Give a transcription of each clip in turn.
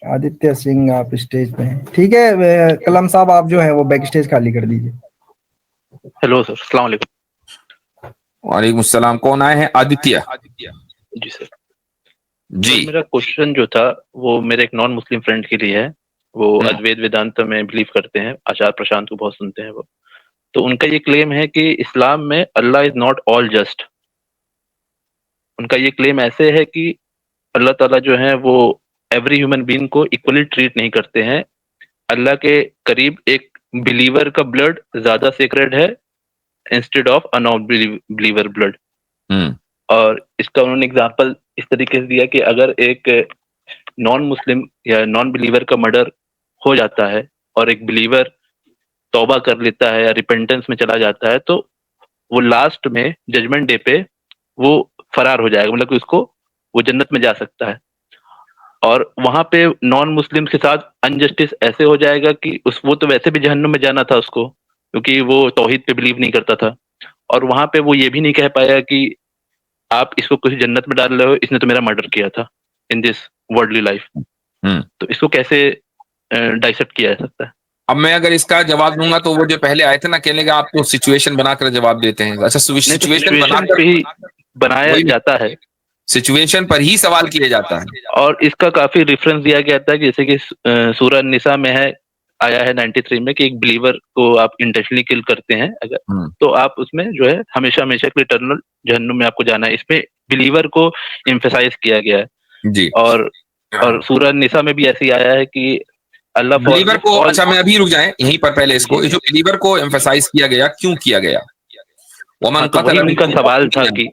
آدتیہ سنگھ آپ اسٹیج پہ ہیں. ٹھیک ہے کلام صاحب آپ جو ہیں وہ بیک اسٹیج خالی کر دیجیے. ہیلو سر، السلام علیکم. وعلیکم السلام. کون آئے ہیں؟ آدتیہ. جی سر. جی میرا کوشچن جو تھا وہ میرے ایک نان مسلم فرینڈ کے لیے ہے. وہ ادویت ویدانت میں بلیو کرتے ہیں، آچار پرشانت کو بہت سنتے ہیں وہ. تو ان کا یہ کلیم ہے کہ اسلام میں اللہ از ناٹ آل جسٹ. ان کا یہ کلیم ایسے ہے کہ اللہ تعالیٰ جو ہے وہ ایوری ہیومن بینگ کو ایکولی ٹریٹ نہیں کرتے ہیں. اللہ کے قریب ایک بلیور کا بلڈ زیادہ سیکریڈ ہے instead of unbeliever blood. اور اس کا انہوں نے اگزامپل اس طریقے سے دیا کہ اگر ایک نان مسلم یا نان بلیور کا مرڈر ہو جاتا ہے اور ایک بلیور توبہ کر لیتا ہے یا ریپینٹنس میں چلا جاتا ہے تو وہ لاسٹ میں ججمنٹ ڈے پہ وہ فرار ہو جائے گا، مطلب کہ اس کو وہ جنت میں جا سکتا ہے. اور وہاں پہ نان مسلم کے ساتھ انجسٹس ایسے ہو جائے گا کہ وہ تو ویسے بھی جہنم میں جانا تھا اس کو، کیونکہ وہ توحید پہ بلیو نہیں کرتا تھا. اور وہاں پہ وہ یہ بھی نہیں کہہ پایا کہ آپ اس کو کسی جنت میں ڈال رہے ہو، اس نے تو میرا مرڈر کیا تھا ان دس ورلڈلی لائف. تو اس کو کیسے ڈائسیکٹ کیا جا سکتا ہے؟ اب میں اگر اس کا جواب دوں گا تو وہ جو پہلے آئے تھے نا کہنے کا آپ تو سچویشن بنا کر جواب دیتے ہیں. اچھا سچویشن بنا پہ ہی بنایا جاتا ہے، سچویشن پر ہی سوال کیا جاتا ہے. اور اس کا کافی ریفرنس دیا گیا تھا جیسے کہ سورہ النساء میں ہے، آیا ہے 93 میں کہ ایک بلیور کو آپ انٹینشنلی کل کرتے ہیں اگر تو آپ اس میں جو ہے ہمیشہ ہمیشہ کے اٹرنل جہنم میں آپ کو جانا ہے. اس میں بلیور کو ایمفیسائز کیا گیا ہے. جی. اور سورہ النساء میں بھی ایسے ہی آیا ہے کہ اللہ بلیور کو، اچھا میں ابھی رک جائیں یہیں پر پہلے اس کو، جو بلیور کو ایمفیسائز کیا گیا کیوں کیا گیا؟ ومن قتل ان کا سوال تھا کہ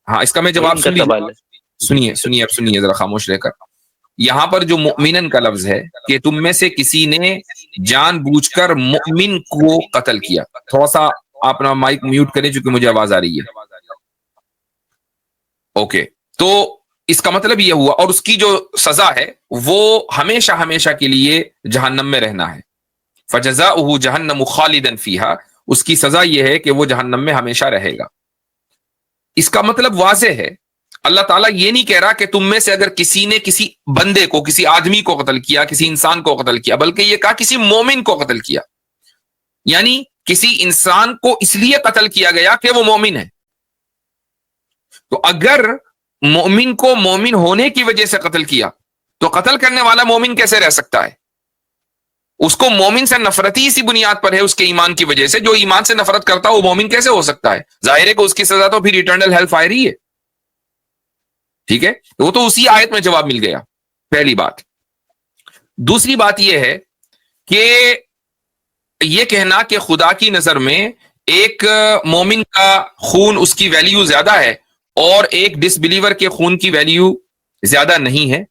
ہاں اس کا میں جواب سنیے اب سنیے ذرا خاموش رہ کر. یہاں پر جو مؤمنن کا لفظ ہے کہ تم میں سے کسی نے جان بوجھ کر مؤمن کو قتل کیا. تھوڑا سا آپ اپنا مائک میوٹ کریں چونکہ مجھے آواز آ رہی ہے. اوکے، تو اس کا مطلب یہ ہوا، اور اس کی جو سزا ہے وہ ہمیشہ ہمیشہ کے لیے جہنم میں رہنا ہے. فجزاؤہ جہنم خالدا فیہا، اس کی سزا یہ ہے کہ وہ جہنم میں ہمیشہ رہے گا. اس کا مطلب واضح ہے، اللہ تعالیٰ یہ نہیں کہہ رہا کہ تم میں سے اگر کسی نے کسی بندے کو، کسی آدمی کو قتل کیا، کسی انسان کو قتل کیا، بلکہ یہ کہا کسی مومن کو قتل کیا. یعنی کسی انسان کو اس لیے قتل کیا گیا کہ وہ مومن ہے. تو اگر مومن کو مومن ہونے کی وجہ سے قتل کیا تو قتل کرنے والا مومن کیسے رہ سکتا ہے؟ اس کو مومن سے نفرت ہی اسی بنیاد پر ہے اس کے ایمان کی وجہ سے. جو ایمان سے نفرت کرتا ہے وہ مومن کیسے ہو سکتا ہے؟ ظاہر ہے کہ اس کی سزا تو پھر ایٹرنل ہیل فائر ہی ہے. ٹھیک ہے، وہ تو اسی آیت میں جواب مل گیا، پہلی بات. دوسری بات یہ ہے کہ یہ کہنا کہ خدا کی نظر میں ایک مومن کا خون اس کی ویلیو زیادہ ہے اور ایک ڈس بلیور کے خون کی ویلیو زیادہ نہیں ہے،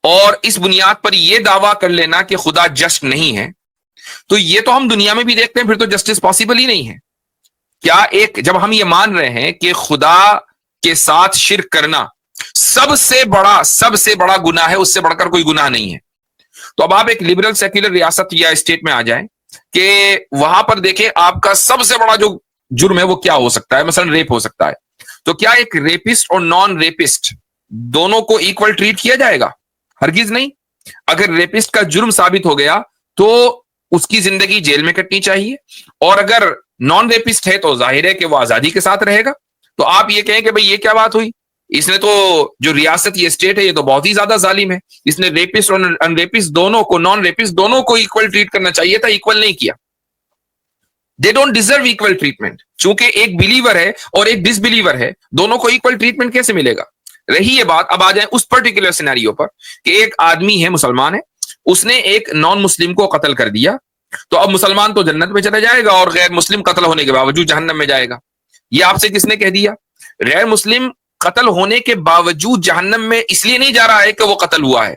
اور اس بنیاد پر یہ دعویٰ کر لینا کہ خدا جسٹ نہیں ہے، تو یہ تو ہم دنیا میں بھی دیکھتے ہیں، پھر تو جسٹس پاسبل ہی نہیں ہے. کیا ایک جب ہم یہ مان رہے ہیں کہ خدا کے ساتھ شرک کرنا سب سے بڑا گناہ ہے، اس سے بڑھ کر کوئی گناہ نہیں ہے، تو اب آپ ایک لبرل سیکولر ریاست یا اسٹیٹ میں آ جائیں کہ وہاں پر دیکھیں آپ کا سب سے بڑا جو جرم ہے وہ کیا ہو سکتا ہے، مثلا ریپ ہو سکتا ہے. تو کیا ایک ریپسٹ اور نان ریپسٹ دونوں کو ایکول ٹریٹ کیا جائے گا؟ ہرگز نہیں. اگر ریپسٹ کا جرم ثابت ہو گیا تو اس کی زندگی جیل میں کٹنی چاہیے، اور اگر نان ریپسٹ ہے تو ظاہر ہے کہ وہ آزادی کے ساتھ رہے گا. تو آپ یہ کہیں کہ بھئی یہ کیا بات ہوئی، اس نے تو جو ریاست یہ اسٹیٹ ہے یہ تو بہت ہی زیادہ ظالم ہے، اس نے ریپسٹ اور ان ریپسٹ دونوں کو، نان ریپسٹ دونوں کو ایکول ٹریٹ کرنا چاہیے تھا، ایکول نہیں کیا. They don't deserve equal treatment. چونکہ ایک بلیور ہے اور ایک ڈس بلیور ہے، دونوں کو ایکول ٹریٹمنٹ کیسے ملے گا؟ رہی یہ بات، اب آ جائیں اس پرٹیکولر سینیریو پر کہ ایک آدمی ہے، مسلمان ہے، اس نے ایک نان مسلم کو قتل کر دیا، تو اب مسلمان تو جنت میں چلا جائے گا اور غیر مسلم قتل ہونے کے باوجود جہنم میں جائے گا. یہ آپ سے کس نے کہہ دیا؟ غیر مسلم قتل ہونے کے باوجود جہنم میں اس لیے نہیں جا رہا ہے کہ وہ قتل ہوا ہے،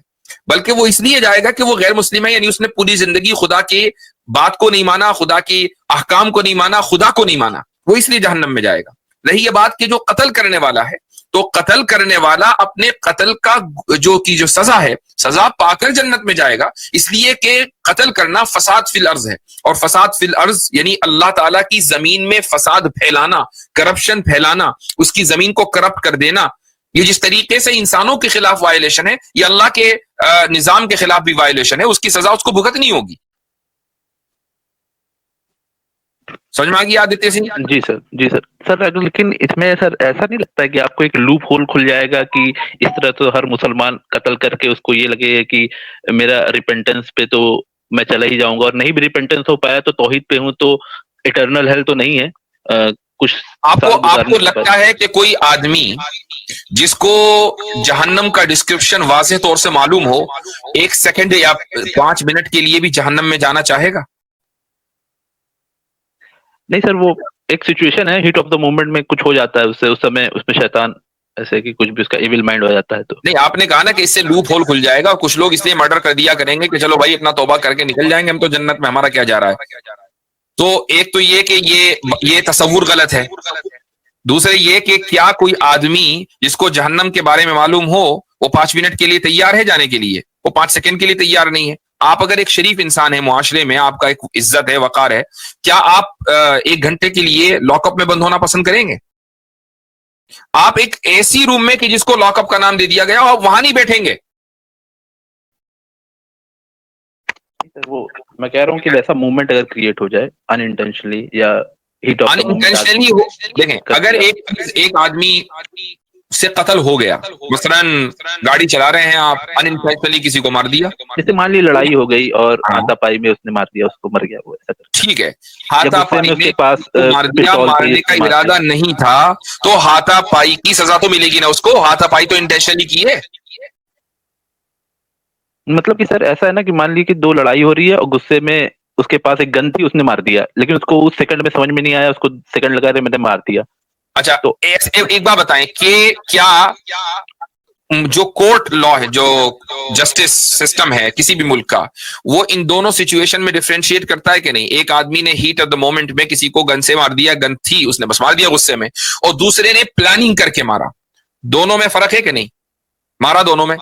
بلکہ وہ اس لیے جائے گا کہ وہ غیر مسلم ہے، یعنی اس نے پوری زندگی خدا کی بات کو نہیں مانا، خدا کی احکام کو نہیں مانا، خدا کو نہیں مانا، وہ اس لیے جہنم میں جائے گا. رہی یہ بات کہ جو قتل کرنے والا ہے تو قتل کرنے والا اپنے قتل کا جو سزا ہے سزا پا کر جنت میں جائے گا، اس لیے کہ قتل کرنا فساد فی الارض ہے، اور فساد فی الارض یعنی اللہ تعالیٰ کی زمین میں فساد پھیلانا، کرپشن پھیلانا، اس کی زمین کو کرپٹ کر دینا. یہ جس طریقے سے انسانوں کے خلاف وائلیشن ہے، یہ اللہ کے نظام کے خلاف بھی وائلیشن ہے، اس کی سزا اس کو بھگتنی ہوگی. سمجھ میں آ گئی آدتیہ سنگھ؟ جی سر، جی سر. سر لیکن اس میں سر ایسا نہیں لگتا ہے کہ آپ کو ایک لوپ ہول کھل جائے گا کہ اس طرح تو ہر مسلمان قتل کر کے اس کو یہ لگے گا کہ میرا ریپینٹنس پہ تو میں چلا ہی جاؤں گا، اور نہیں بھی ریپینٹنس ہو پایا تو توحید پہ ہوں تو اٹرنل ہیل تو نہیں ہے. کچھ آپ سال کو گزارنے کے لگتا بعد ہے کہ کوئی آدمی جس کو جہنم کا ڈسکرپشن واضح طور سے معلوم ہو، 1 سیکنڈ یا 5 منٹ کے لیے بھی جہنم میں جانا چاہے گا؟ نہیں سر، وہ ایک سچویشن ہے، ہیٹ آف دا مومنٹ میں کچھ ہو جاتا ہے، اس سے اس سمے اس میں شیطان ایسے کہ کچھ بھی اس کا ایول مائنڈ ہو جاتا ہے. تو نہیں، آپ نے کہا نا کہ اس سے لوپ ہول کھل جائے گا، اور کچھ لوگ اس لیے مرڈر کر دیا کریں گے کہ چلو بھائی اپنا توبہ کر کے نکل جائیں گے ہم تو جنت میں، ہمارا کیا جا رہا ہے. تو ایک تو یہ کہ یہ تصور غلط ہے، دوسرے یہ کہ کیا کوئی آدمی جس کو جہنم کے بارے میں معلوم ہو وہ 5 منٹ کے لیے تیار ہے جانے کے لیے؟ وہ 5 سیکنڈ کے لیے تیار نہیں ہے. آپ اگر ایک شریف انسان ہے، معاشرے میں آپ کا ایک عزت ہے، وقار ہے، کیا آپ 1 گھنٹے کے لیے لاک اپ میں بند ہونا پسند کریں گے؟ آپ ایک ایسی روم میں کہ جس کو لاک اپ کا نام دے دیا گیا، آپ وہاں نہیں بیٹھیں گے. وہ میں کہہ رہا ہوں کہ ایسا موومنٹ اگر کریٹ ہو جائے ان انٹینشنلی یا ہیٹ آف دا انٹینشنلی ہو، دیکھیں اگر ایک آدمی سے قتل ہو گیا، مثلا گاڑی چلا رہے ہیں آپ، ان انٹینشنلی کسی کو مار دیا، جیسے مان لی لڑائی ہو گئی اور ہاتھا پائی میں اس نے مار دیا، اس کو مر گیا وہ، ایسا کرتا ٹھیک ہے، یا ہاتھا غصے پائی میں اس میں کے پاس مار دیا، پستول تھی، مارنے اس کا نے مار دیا. ارادہ نہیں تھا تو ہاتھا پائی کی سزا تو ملے گی نا اس کو. ہاتھا پائی تو انٹینشنلی کی ہے. مطلب کہ سر ایسا ہے نا کہ مان لی کہ 2 لڑائی ہو رہی ہے اور غصے میں اس کے پاس ایک گن تھی، اس نے مار دیا، لیکن اس کو اس سیکنڈ میں سمجھ میں نہیں آیا، اس کو سیکنڈ لگا رہے میں نے مار دیا. اچھا تو ایک بات بتائیں کہ کیا جو کورٹ لا ہے، جو جسٹس سسٹم ہے کسی بھی ملک کا، وہ ان دونوں سچویشن میں ڈیفرینشیٹ کرتا ہے کہ نہیں؟ ایک آدمی نے ہیٹ آف دا مومنٹ میں کسی کو گن سے مار دیا، گن تھی اس نے بس مار دیا غصے میں، اور دوسرے نے پلاننگ کر کے مارا، دونوں میں فرق ہے کہ نہیں؟ مارا دونوں میں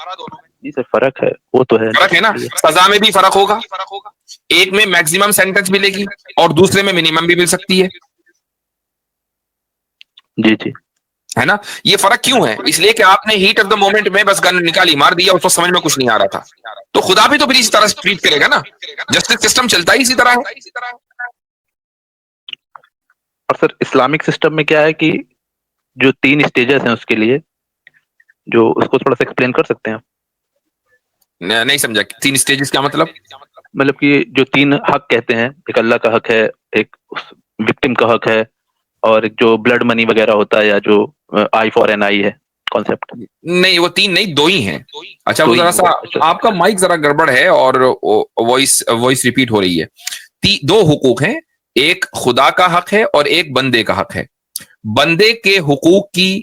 جی سر فرق ہے، وہ تو ہے. فرق ہے نا، سزا میں بھی فرق ہوگا، ایک میں میکسیمم سینٹنس ملے گی اور دوسرے میں منیمم بھی مل سکتی ہے. جی جی ہے نا؟ یہ فرق کیوں ہے؟ اس لیے کہ آپ نے ہیٹ آف دا مومنٹ میں بس گن نکالی مار دیا، اس کو سمجھ میں کچھ نہیں آ رہا تھا. تو خدا بھی تو پھر اسی طرح ٹریٹ کرے گا نا، جسٹس سسٹم چلتا ہی اسی طرح ہے. اور سر اسلامک سسٹم میں کیا ہے کہ جو 3 اسٹیجز ہیں اس کے لیے، جو اس کو تھوڑا سا ایکسپلین کر سکتے ہیں؟ نہیں سمجھا، 3 اسٹیجز کیا مطلب؟ مطلب کہ جو 3 حق کہتے ہیں، ایک اللہ کا حق ہے، ایک وکٹم کا حق ہے، اور ایک جو بلڈ منی وغیرہ ہوتا ہے، یا جو آئی فار این آئی ہے کانسیپٹ. نہیں وہ 3 نہیں، 2 ہی ہیں. اچھا وہ 2 ذرا ہی سا اچھا. آپ کا مائک ذرا گڑبڑ ہے اور وائس ریپیٹ ہو رہی ہے. 2 حقوق ہیں، ایک خدا کا حق ہے اور ایک بندے کا حق ہے. بندے کے حقوق کی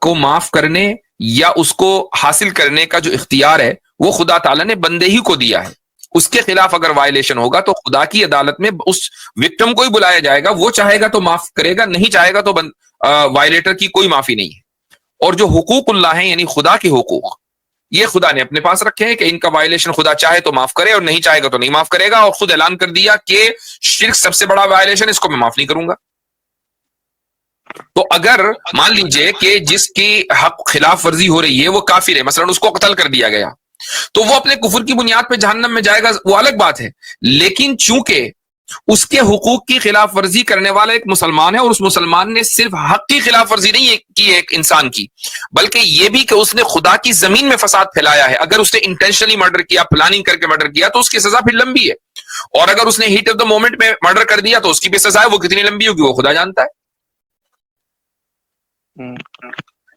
کو معاف کرنے یا اس کو حاصل کرنے کا جو اختیار ہے وہ خدا تعالیٰ نے بندے ہی کو دیا ہے. اس کے خلاف اگر وائلیشن ہوگا تو خدا کی عدالت میں اس وکٹم کو ہی بلایا جائے گا، وہ چاہے گا تو معاف کرے گا، نہیں چاہے گا تو وائلیٹر کی کوئی معافی نہیں ہے. اور جو حقوق اللہ ہیں یعنی خدا کے حقوق، یہ خدا نے اپنے پاس رکھے ہیں کہ ان کا وائلیشن خدا چاہے تو معاف کرے اور نہیں چاہے گا تو نہیں معاف کرے گا. اور خود اعلان کر دیا کہ شرک سب سے بڑا وائلیشن، اس کو میں معاف نہیں کروں گا. تو اگر مان لیجئے کہ جس کی حق خلاف ورزی ہو رہی ہے وہ کافر ہے، مثلا اس کو قتل کر دیا گیا، تو وہ اپنے کفر کی بنیاد پہ جہنم میں جائے گا، وہ الگ بات ہے. لیکن چونکہ اس کے حقوق کی خلاف ورزی کرنے والا ایک مسلمان ہے، اور اس مسلمان نے صرف حق کی خلاف ورزی نہیں کی ایک انسان کی، بلکہ یہ بھی کہ اس نے خدا کی زمین میں فساد پھیلایا ہے. اگر اس نے انٹینشنلی مرڈر کیا، پلاننگ کر کے مرڈر کیا، تو اس کی سزا پھر لمبی ہے. اور اگر اس نے ہیٹ آف دا مومنٹ میں مرڈر کر دیا تو اس کی بھی سزا ہے، وہ کتنی لمبی ہوگی وہ خدا جانتا ہے.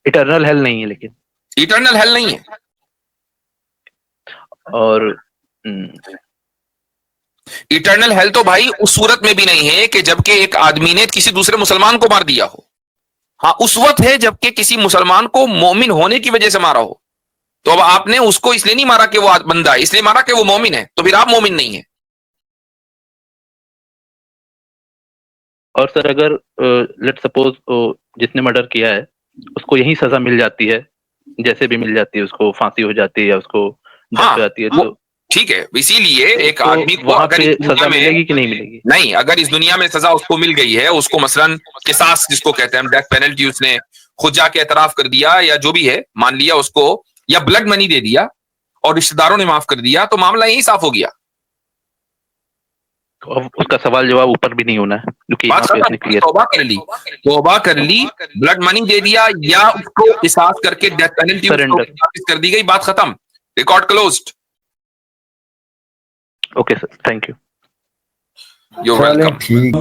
اٹرنل ہیل نہیں ہے لیکن. ایٹرنل ہیل نہیں ہے. اور ایٹرنل ہیل تو بھائی اس صورت میں بھی نہیں ہے کہ جبکہ ایک آدمی نے کسی دوسرے مسلمان کو مار دیا ہو. ہاں اس وقت ہے جبکہ کسی مسلمان کو مومن ہونے کی وجہ سے مارا ہو. تو اب آپ نے اس کو اس لیے نہیں مارا کہ وہ بندہ ہے، اس لیے مارا کہ وہ مومن ہے، تو پھر آپ مومن نہیں ہیں. اور سر اگر لیٹ سپوز جس نے مرڈر کیا ہے اس کو یہی سزا مل جاتی ہے جیسے بھی مل جاتی ہے, اس کو پھانسی ہو جاتی ہے یا اس کو ڈیتھ ہو جاتی ہے, تو ٹھیک ہے, اسی لیے ایک تو آدمی کو وہاں اگر پہ اس دنیا سزا میں ملے گی کہ نہیں ملے گی؟ نہیں, اگر اس دنیا میں سزا اس کو مل گئی ہے, اس کو مثلاً قصاص جس کو کہتے ہیں ڈیتھ پینلٹی, اس نے خود جا کے اعتراف کر دیا یا جو بھی ہے مان لیا اس کو, یا بلڈ منی دے دیا اور رشتہ داروں نے معاف کر دیا, تو معاملہ یہی صاف ہو گیا, اس کا سوال جواب اوپر بھی نہیں ہونا ہے, کیونکہ بات یہاں پہ اس ختم. نے کلیئر توبہ کر لی, بلڈ منی دے دیا یا اس کو قصاص کر کے ڈیتھ پینلٹی سرنڈر. واپس کر دی گئی, بات ختم, record closed. Okay sir, thank you. You چلیں ویلکم. ٹھیک.